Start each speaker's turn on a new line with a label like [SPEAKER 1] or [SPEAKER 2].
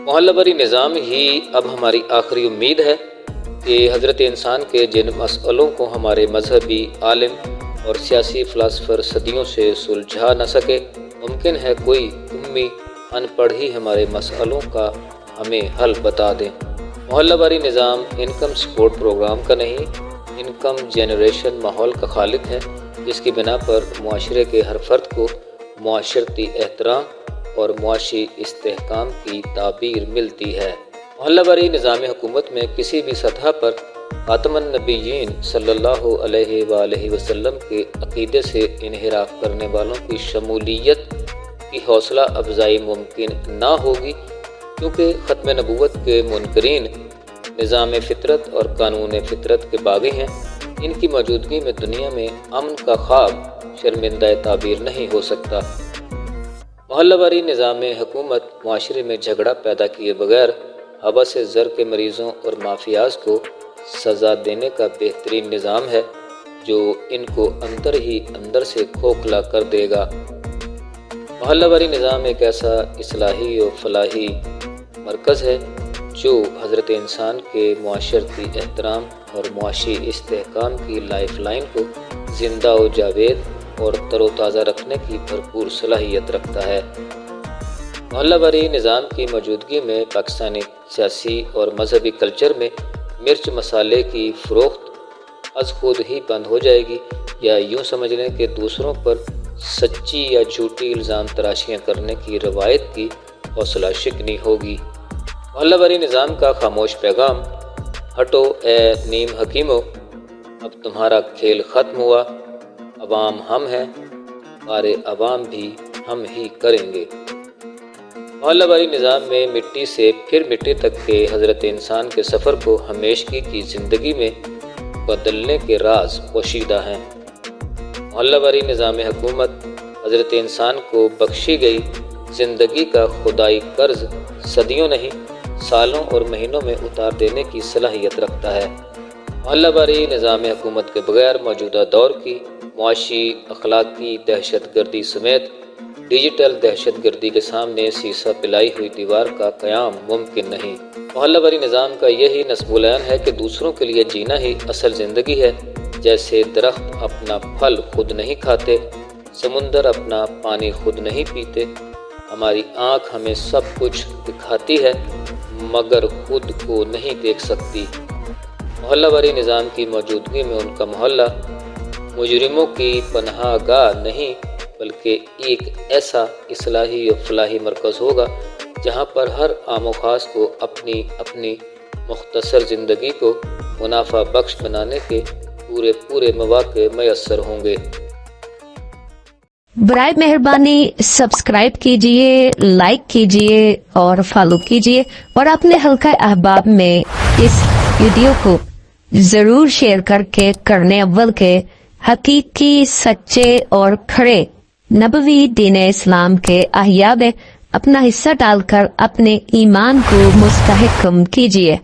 [SPEAKER 1] محلہ بری نظام ہی اب ہماری آخری امید ہے کہ حضرت انسان کے جن مسئلوں کو ہمارے مذہبی عالم اور سیاسی فلاسفر صدیوں سے سلجھا نہ سکے، ممکن ہے کوئی امی ان پڑھ ہی ہمارے مسئلوں کا ہمیں حل بتا دیں۔ محلہ باری نظام انکم سپورٹ پروگرام کا نہیں، انکم جنریشن ماحول کا خالق ہے، جس کی بنا پر معاشرے کے ہر فرد کو معاشرتی احترام اور معاشی استحکام کی تعبیر ملتی ہے۔ محلہ باری نظام حکومت میں کسی بھی سطح پر خاتم النبیین صلی اللہ علیہ وآلہ وسلم کے عقیدے سے انحراف کرنے والوں کی شمولیت کی حوصلہ افزائی ممکن نہ ہوگی، کیونکہ ختم نبوت کے منکرین نظام فطرت اور قانون فطرت کے باغی ہیں۔ ان کی موجودگی میں دنیا میں امن کا خواب شرمندہ تعبیر نہیں ہو سکتا۔ محلہ باری نظام حکومت معاشرے میں جھگڑا پیدا کیے بغیر ہوس زر کے مریضوں اور مافیاز کو سزا دینے کا بہترین نظام ہے، جو ان کو اندر ہی اندر سے کھوکھلا کر دے گا۔ محلہ باری نظام ایک ایسا اصلاحی و فلاحی مرکز ہے جو حضرت انسان کے معاشرتی احترام اور معاشی استحکام کی لائف لائن کو زندہ و جاوید اور تر و تازہ رکھنے کی بھرپور صلاحیت رکھتا ہے۔ محلہ باری نظام کی موجودگی میں پاکستانی سیاسی اور مذہبی کلچر میں مرچ مسالے کی فروخت از خود ہی بند ہو جائے گی، یا یوں سمجھ لیں کہ دوسروں پر سچی یا جھوٹی الزام تراشیاں کرنے کی روایت کی حوصلہ شکنی ہوگی۔ محلہ باری نظام کا خاموش پیغام: ہٹو اے نیم حکیمو، اب تمہارا کھیل ختم ہوا، عوام ہم ہیں، بارے عوام بھی ہم ہی کریں گے۔ محلہ باری نظام میں مٹی سے پھر مٹی تک کے حضرت انسان کے سفر کو ہمیشگی کی زندگی میں بدلنے کے راز پوشیدہ ہیں۔ محلہ باری نظام حکومت حضرت انسان کو بخشی گئی زندگی کا خدائی قرض صدیوں نہیں، سالوں اور مہینوں میں اتار دینے کی صلاحیت رکھتا ہے۔ محلہ باری نظام حکومت کے بغیر موجودہ دور کی معاشی اخلاقی دہشت گردی سمیت ڈیجیٹل دہشت گردی کے سامنے سیسہ پلائی ہوئی دیوار کا قیام ممکن نہیں۔ محلہ باری نظام کا یہی نصب العین ہے کہ دوسروں کے لیے جینا ہی اصل زندگی ہے۔ جیسے درخت اپنا پھل خود نہیں کھاتے، سمندر اپنا پانی خود نہیں پیتے، ہماری آنکھ ہمیں سب کچھ دکھاتی ہے مگر خود کو نہیں دیکھ سکتی۔ محلہ باری نظام کی موجودگی میں ان کا محلہ مجرموں کی پناہ گاہ نہیں، بلکہ ایک ایسا اصلاحی و فلاحی مرکز ہوگا جہاں پر ہر عام و خاص کو اپنی اپنی مختصر زندگی کو منافع بخش بنانے کے پورے مواقع میسر ہوں گے۔
[SPEAKER 2] برائے مہربانی سبسکرائب کیجئے، لائک کیجئے اور فالو کیجئے، اور اپنے حلقہ احباب میں اس ویڈیو کو ضرور شیئر کر کے کرنے اول کے حقیقی، سچے اور کھڑے نبوی دین اسلام کے احیا میں اپنا حصہ ڈال کر اپنے ایمان کو مستحکم کیجئے۔